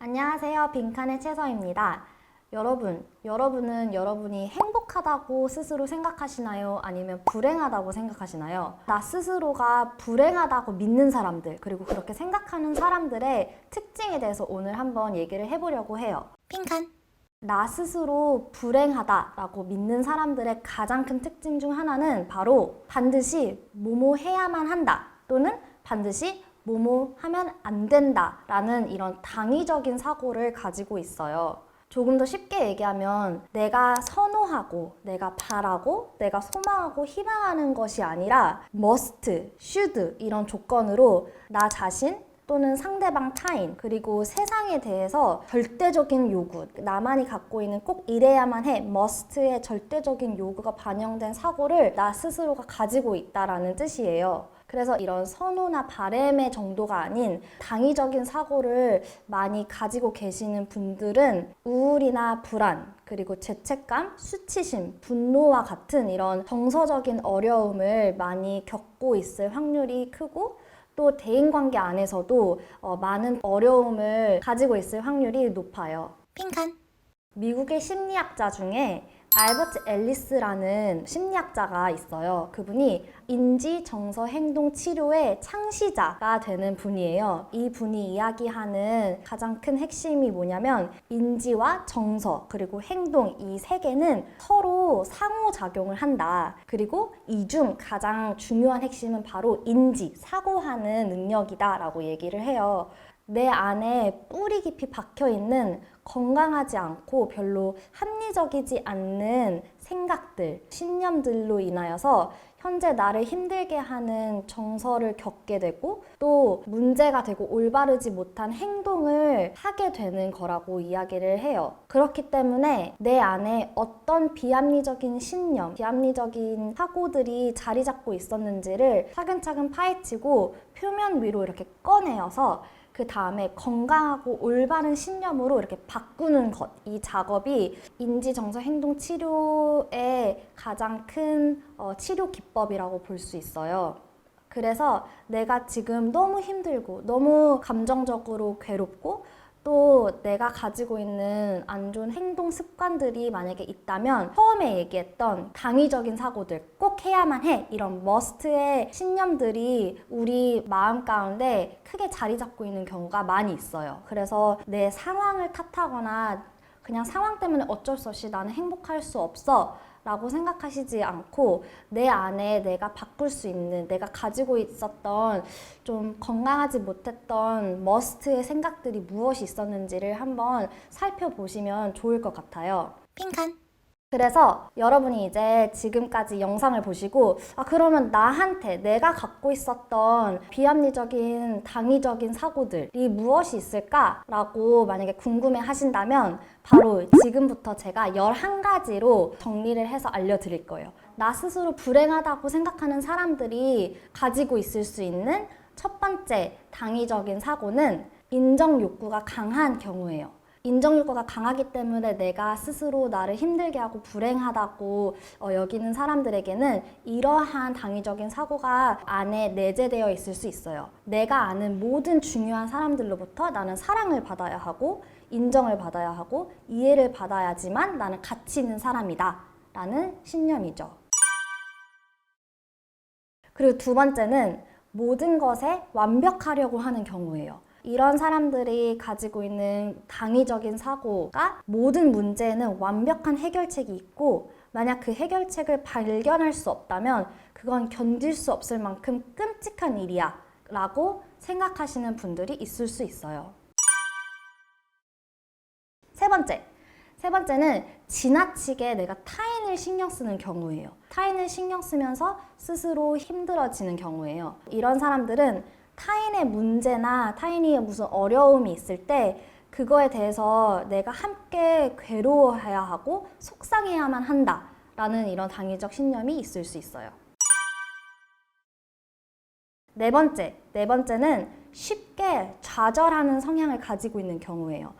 안녕하세요. 빈칸의 채서입니다. 여러분은 여러분이 행복하다고 스스로 생각하시나요? 아니면 불행하다고 생각하시나요? 나 스스로가 불행하다고 믿는 사람들, 그리고 그렇게 생각하는 사람들의 특징에 대해서 오늘 한번 얘기를 해보려고 해요. 빈칸. 나 스스로 불행하다라고 믿는 사람들의 가장 큰 특징 중 하나는 바로 반드시 뭐뭐 해야만 한다, 또는 반드시 뭐뭐 하면 안 된다 라는 이런 당위적인 사고를 가지고 있어요. 조금 더 쉽게 얘기하면 내가 선호하고 내가 바라고 내가 소망하고 희망하는 것이 아니라 must, should 이런 조건으로 나 자신 또는 상대방 타인, 그리고 세상에 대해서 절대적인 요구, 나만이 갖고 있는 꼭 이래야만 해, must의 절대적인 요구가 반영된 사고를 나 스스로가 가지고 있다라는 뜻이에요. 그래서 이런 선호나 바램의 정도가 아닌 당위적인 사고를 많이 가지고 계시는 분들은 우울이나 불안, 그리고 죄책감, 수치심, 분노와 같은 이런 정서적인 어려움을 많이 겪고 있을 확률이 크고, 또 대인관계 안에서도 많은 어려움을 가지고 있을 확률이 높아요. 빈칸. 미국의 심리학자 중에 알버트 앨리스라는 심리학자가 있어요. 그분이 인지 정서 행동 치료의 창시자가 되는 분이에요. 이 분이 이야기하는 가장 큰 핵심이 뭐냐면 인지와 정서 그리고 행동, 이 세 개는 서로 상호작용을 한다. 그리고 이 중 가장 중요한 핵심은 바로 인지, 사고하는 능력이다 라고 얘기를 해요. 내 안에 뿌리 깊이 박혀있는 건강하지 않고 별로 합리적이지 않는 생각들, 신념들로 인하여서 현재 나를 힘들게 하는 정서를 겪게 되고, 또 문제가 되고 올바르지 못한 행동을 하게 되는 거라고 이야기를 해요. 그렇기 때문에 내 안에 어떤 비합리적인 신념, 비합리적인 사고들이 자리 잡고 있었는지를 차근차근 파헤치고 표면 위로 이렇게 꺼내어서 그 다음에 건강하고 올바른 신념으로 이렇게 바꾸는 것, 이 작업이 인지정서행동치료의 가장 큰 치료 기법이라고 볼 수 있어요. 그래서 내가 지금 너무 힘들고 너무 감정적으로 괴롭고 또 내가 가지고 있는 안 좋은 행동 습관들이 만약에 있다면 처음에 얘기했던 당위적인 사고들, 꼭 해야만 해, 이런 must의 신념들이 우리 마음 가운데 크게 자리 잡고 있는 경우가 많이 있어요. 그래서 내 상황을 탓하거나 그냥 상황 때문에 어쩔 수 없이 나는 행복할 수 없어 라고 생각하시지 않고, 내 안에 내가 바꿀 수 있는, 내가 가지고 있었던 좀 건강하지 못했던 must의 생각들이 무엇이 있었는지를 한번 살펴보시면 좋을 것 같아요. 빈칸. 그래서 여러분이 이제 지금까지 영상을 보시고, 그러면 나한테 내가 갖고 있었던 비합리적인 당위적인 사고들이 무엇이 있을까라고 만약에 궁금해 하신다면 바로 지금부터 제가 11가지로 정리를 해서 알려드릴 거예요. 나 스스로 불행하다고 생각하는 사람들이 가지고 있을 수 있는 첫 번째 당위적인 사고는 인정 욕구가 강한 경우예요. 인정 욕구가 강하기 때문에 내가 스스로 나를 힘들게 하고 불행하다고 여기는 사람들에게는 이러한 당위적인 사고가 안에 내재되어 있을 수 있어요. 내가 아는 모든 중요한 사람들로부터 나는 사랑을 받아야 하고 인정을 받아야 하고 이해를 받아야지만 나는 가치 있는 사람이다 라는 신념이죠. 그리고 두 번째는 모든 것에 완벽하려고 하는 경우예요. 이런 사람들이 가지고 있는 당위적인 사고가 모든 문제에는 완벽한 해결책이 있고, 만약 그 해결책을 발견할 수 없다면 그건 견딜 수 없을 만큼 끔찍한 일이야 라고 생각하시는 분들이 있을 수 있어요. 세 번째는 지나치게 내가 타인을 신경 쓰는 경우예요. 타인을 신경 쓰면서 스스로 힘들어지는 경우예요. 이런 사람들은 타인의 문제나 타인이 무슨 어려움이 있을 때 그거에 대해서 내가 함께 괴로워해야 하고 속상해야만 한다라는 이런 당위적 신념이 있을 수 있어요. 네 번째는 쉽게 좌절하는 성향을 가지고 있는 경우예요.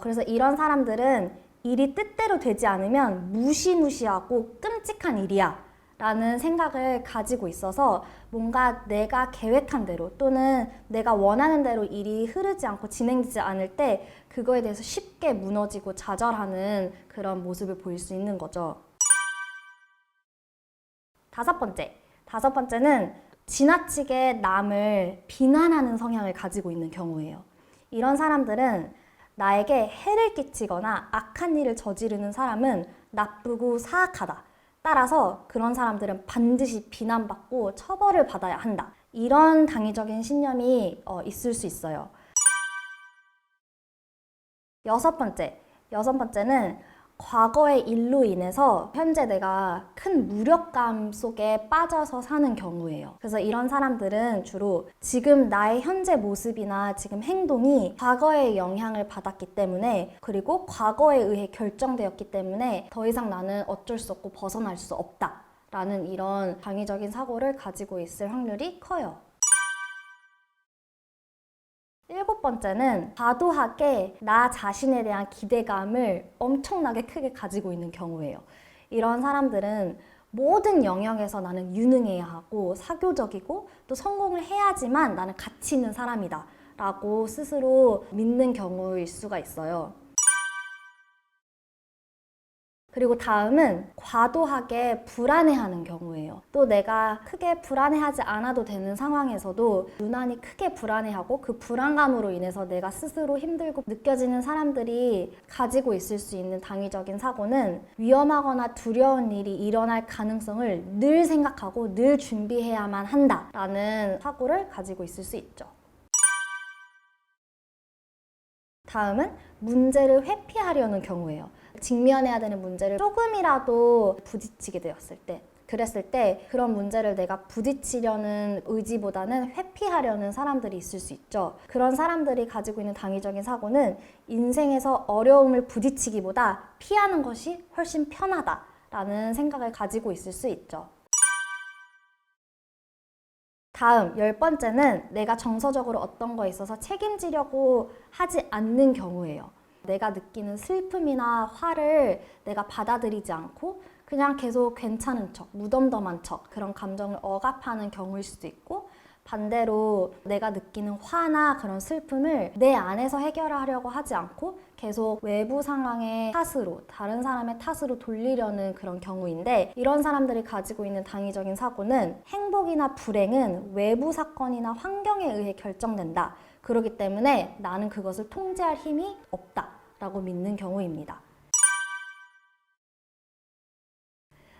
그래서 이런 사람들은 일이 뜻대로 되지 않으면 무시무시하고 끔찍한 일이야 라는 생각을 가지고 있어서 뭔가 내가 계획한 대로 또는 내가 원하는 대로 일이 흐르지 않고 진행되지 않을 때 그거에 대해서 쉽게 무너지고 좌절하는 그런 모습을 보일 수 있는 거죠. 다섯 번째는 지나치게 남을 비난하는 성향을 가지고 있는 경우예요. 이런 사람들은 나에게 해를 끼치거나 악한 일을 저지르는 사람은 나쁘고 사악하다. 따라서 그런 사람들은 반드시 비난받고 처벌을 받아야 한다. 이런 당위적인 신념이 있을 수 있어요. 여섯 번째는 과거의 일로 인해서 현재 내가 큰 무력감 속에 빠져서 사는 경우예요. 그래서 이런 사람들은 주로 지금 나의 현재 모습이나 지금 행동이 과거의 영향을 받았기 때문에 그리고 과거에 의해 결정되었기 때문에 더 이상 나는 어쩔 수 없고 벗어날 수 없다 라는 이런 당위적인 사고를 가지고 있을 확률이 커요. 일곱 번째는 과도하게 나 자신에 대한 기대감을 엄청나게 크게 가지고 있는 경우예요. 이런 사람들은 모든 영역에서 나는 유능해야 하고 사교적이고 또 성공을 해야지만 나는 가치 있는 사람이다 라고 스스로 믿는 경우일 수가 있어요. 그리고 다음은 과도하게 불안해하는 경우예요. 또 내가 크게 불안해하지 않아도 되는 상황에서도 유난히 크게 불안해하고 그 불안감으로 인해서 내가 스스로 힘들고 느껴지는 사람들이 가지고 있을 수 있는 당위적인 사고는 위험하거나 두려운 일이 일어날 가능성을 늘 생각하고 늘 준비해야만 한다라는 사고를 가지고 있을 수 있죠. 다음은 문제를 회피하려는 경우예요. 직면해야 되는 문제를 조금이라도 부딪히게 되었을 때, 그랬을 때 그런 문제를 내가 부딪히려는 의지보다는 회피하려는 사람들이 있을 수 있죠. 그런 사람들이 가지고 있는 당위적인 사고는 인생에서 어려움을 부딪히기보다 피하는 것이 훨씬 편하다라는 생각을 가지고 있을 수 있죠. 다음 10번째는 내가 정서적으로 어떤 거에 있어서 책임지려고 하지 않는 경우예요. 내가 느끼는 슬픔이나 화를 내가 받아들이지 않고 그냥 계속 괜찮은 척, 무덤덤한 척 그런 감정을 억압하는 경우일 수도 있고 반대로 내가 느끼는 화나 그런 슬픔을 내 안에서 해결하려고 하지 않고 계속 외부 상황의 탓으로, 다른 사람의 탓으로 돌리려는 그런 경우인데 이런 사람들이 가지고 있는 당위적인 사고는 행복이나 불행은 외부 사건이나 환경에 의해 결정된다. 그렇기 때문에 나는 그것을 통제할 힘이 없다라고 믿는 경우입니다.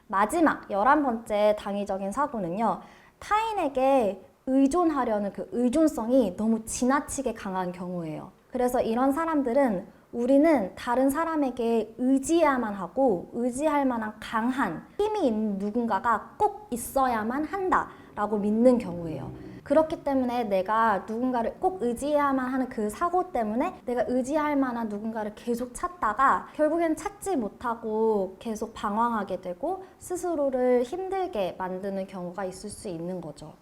마지막 11번째 당위적인 사고는요. 타인에게 의존하려는 그 의존성이 너무 지나치게 강한 경우예요. 그래서 이런 사람들은 우리는 다른 사람에게 의지해야만 하고 의지할 만한 강한 힘이 있는 누군가가 꼭 있어야만 한다라고 믿는 경우예요. 그렇기 때문에 내가 누군가를 꼭 의지해야만 하는 그 사고 때문에 내가 의지할 만한 누군가를 계속 찾다가 결국엔 찾지 못하고 계속 방황하게 되고 스스로를 힘들게 만드는 경우가 있을 수 있는 거죠.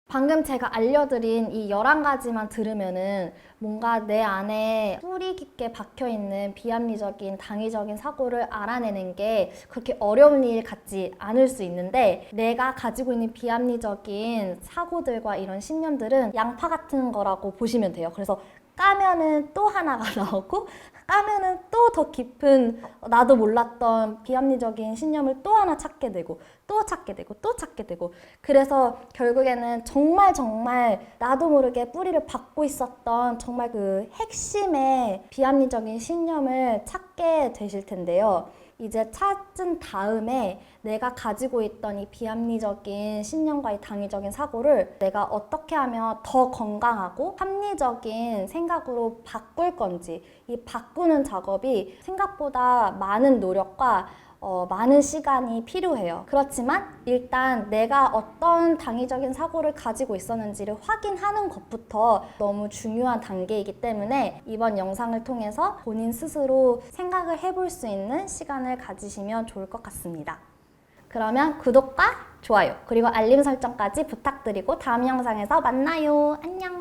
방금 제가 알려드린 이 11가지만 들으면은 뭔가 내 안에 뿌리 깊게 박혀있는 비합리적인 당위적인 사고를 알아내는 게 그렇게 어려운 일 같지 않을 수 있는데 내가 가지고 있는 비합리적인 사고들과 이런 신념들은 양파 같은 거라고 보시면 돼요. 그래서 까면은 또 하나가 나오고 까면은 또 더 깊은 나도 몰랐던 비합리적인 신념을 또 하나 찾게 되고 또 찾게 되고 또 찾게 되고 그래서 결국에는 정말 나도 모르게 뿌리를 박고 있었던 정말 그 핵심의 비합리적인 신념을 찾게 되실 텐데요. 이제 찾은 다음에 내가 가지고 있던 이 비합리적인 신념과 이 당위적인 사고를 내가 어떻게 하면 더 건강하고 합리적인 생각으로 바꿀 건지 이 바꾸는 작업이 생각보다 많은 노력과 많은 시간이 필요해요. 그렇지만 일단 내가 어떤 당위적인 사고를 가지고 있었는지를 확인하는 것부터 너무 중요한 단계이기 때문에 이번 영상을 통해서 본인 스스로 생각을 해볼 수 있는 시간을 가지시면 좋을 것 같습니다. 그러면 구독과 좋아요 그리고 알림 설정까지 부탁드리고 다음 영상에서 만나요. 안녕!